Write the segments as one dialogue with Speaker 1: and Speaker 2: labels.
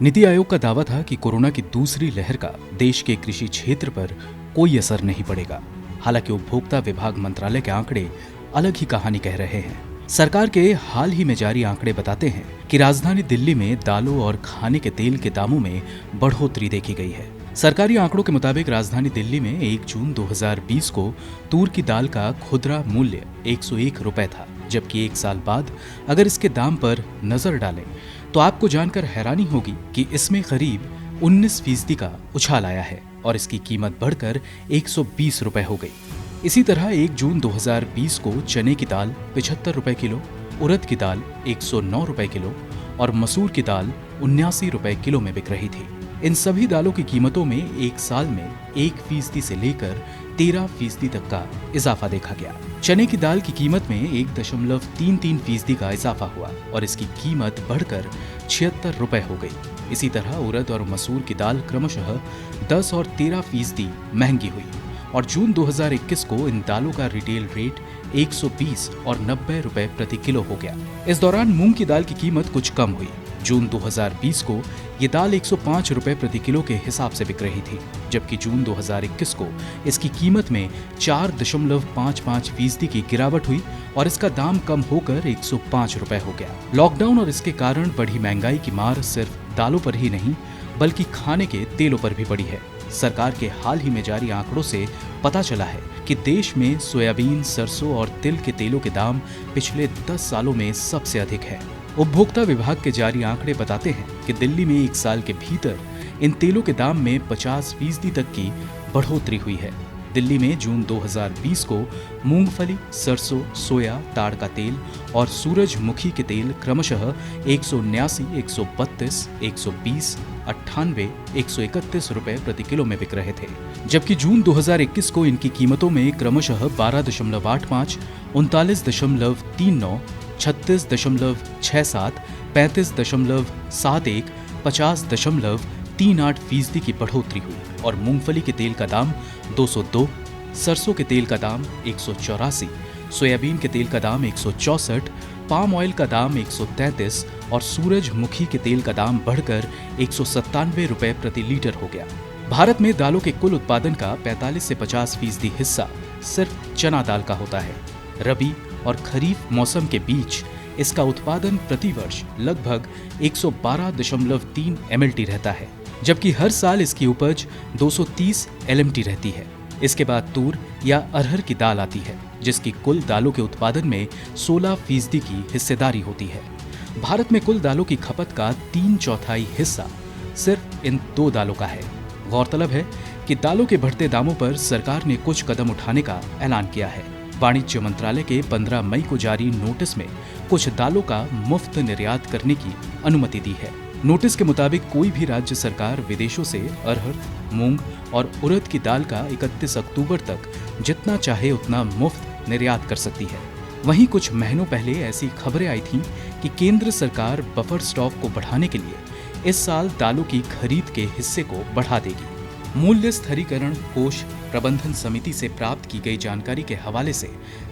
Speaker 1: नीति आयोग का दावा था कि कोरोना की दूसरी लहर का देश के कृषि क्षेत्र पर कोई असर नहीं पड़ेगा। हालांकि उपभोक्ता विभाग मंत्रालय के आंकड़े अलग ही कहानी कह रहे हैं। सरकार के हाल ही में जारी आंकड़े बताते हैं कि राजधानी दिल्ली में दालों और खाने के तेल के दामों में बढ़ोतरी देखी गई है। सरकारी आंकड़ों के मुताबिक राजधानी दिल्ली में 1 जून 2020 को तूर की दाल का खुदरा मूल्य 101 रुपए था, जबकि एक साल बाद अगर इसके दाम पर नजर डालें तो आपको जानकर हैरानी होगी कि इसमें करीब 19% का उछाल आया है और इसकी कीमत बढ़कर 120 रुपए हो गई। इसी तरह 1 जून 2020 को चने की दाल 75 रुपए किलो, उड़द की दाल 109 रुपए किलो और मसूर की दाल 79 रुपए किलो में बिक रही थी। इन सभी दालों की कीमतों में एक साल में 1% से लेकर 13% तक का इजाफा देखा गया। चने की दाल की कीमत में 1.33% का इजाफा हुआ और इसकी कीमत बढ़कर 76 रुपए हो गई। इसी तरह उड़द और मसूर की दाल क्रमशः 10 और 13% महंगी हुई और जून 2021 को इन दालों का रिटेल रेट 120 और 90 रुपए प्रति किलो हो गया। इस दौरान मूंग की दाल की कीमत कुछ कम हुई। जून 2020 को ये दाल 105 रुपए प्रति किलो के हिसाब से बिक रही थी, जबकि जून 2021 को इसकी कीमत में 4.55% की गिरावट हुई और इसका दाम कम होकर 105 रुपए हो गया। लॉकडाउन और इसके कारण बढ़ी महंगाई की मार सिर्फ दालों पर ही नहीं बल्कि खाने के तेलों पर भी पड़ी है। सरकार के हाल ही में जारी आंकड़ों से पता चला है कि देश में सोयाबीन, सरसों और तिल के तेलों के दाम पिछले 10 सालों में सबसे अधिक है। उपभोक्ता विभाग के जारी आंकड़े बताते हैं कि दिल्ली में एक साल के भीतर इन तेलों के दाम में 50% तक की बढ़ोतरी हुई है। दिल्ली में जून 2020 को मूंगफली, सरसों, सोया, ताड़ का तेल और सूरजमुखी के तेल क्रमशः 179, 132, 120, 98, 131 रुपए प्रति किलो में बिक रहे थे, जबकि जून 2021 को इनकी कीमतों में क्रमशः 12.85, 39.39, 36.67, 35.71, 50.38% की बढ़ोतरी हुई और मूंगफली के तेल का दाम 202, सरसों के तेल का दाम 184, सोयाबीन के तेल का दाम 164, पाम ऑयल का दाम 133 और सूरजमुखी के तेल का दाम बढ़कर 197 रुपए प्रति लीटर हो गया। भारत में दालों के कुल उत्पादन का 45 से 50% हिस्सा सिर्फ चना दाल का होता है। रबी और खरीफ मौसम के बीच इसका उत्पादन प्रतिवर्ष लगभग 112.3 MLT रहता है, जबकि हर साल इसकी उपज 230 LMT रहती है। इसके बाद तूर या अरहर की दाल आती है, जिसकी कुल दालों के उत्पादन में 16% की हिस्सेदारी होती है। भारत में कुल दालों की खपत का 3/4 हिस्सा सिर्फ इन 2 दालों का है। गौरतलब है कि दालों के बढ़ते दामों पर सरकार ने कुछ कदम उठाने का ऐलान किया है। वाणिज्य मंत्रालय के 15 मई को जारी नोटिस में कुछ दालों का मुफ्त निर्यात करने की अनुमति दी है। नोटिस के मुताबिक कोई भी राज्य सरकार विदेशों से अरहर, मूंग और उड़द की दाल का 31 अक्टूबर तक जितना चाहे उतना मुफ्त निर्यात कर सकती है। वहीं कुछ महीनों पहले ऐसी खबरें आई थीं कि केंद्र सरकार बफर स्टॉक को बढ़ाने के लिए इस साल दालों की खरीद के हिस्से को बढ़ा देगी। मूल्य स्थिरीकरण कोष प्रबंधन समिति से प्राप्त की गई जानकारी के हवाले से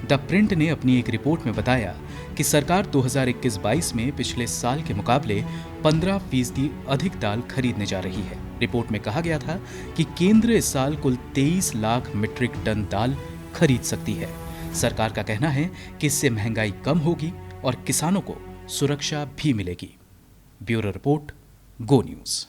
Speaker 1: द प्रिंट ने अपनी एक रिपोर्ट में बताया कि सरकार 2021-22 में पिछले साल के मुकाबले 15% अधिक दाल खरीदने जा रही है। रिपोर्ट में कहा गया था कि केंद्र इस साल कुल 23 लाख मीट्रिक टन दाल खरीद सकती है। सरकार का कहना है कि इससे महंगाई कम होगी और किसानों को सुरक्षा भी मिलेगी। ब्यूरो रिपोर्ट, गो न्यूज।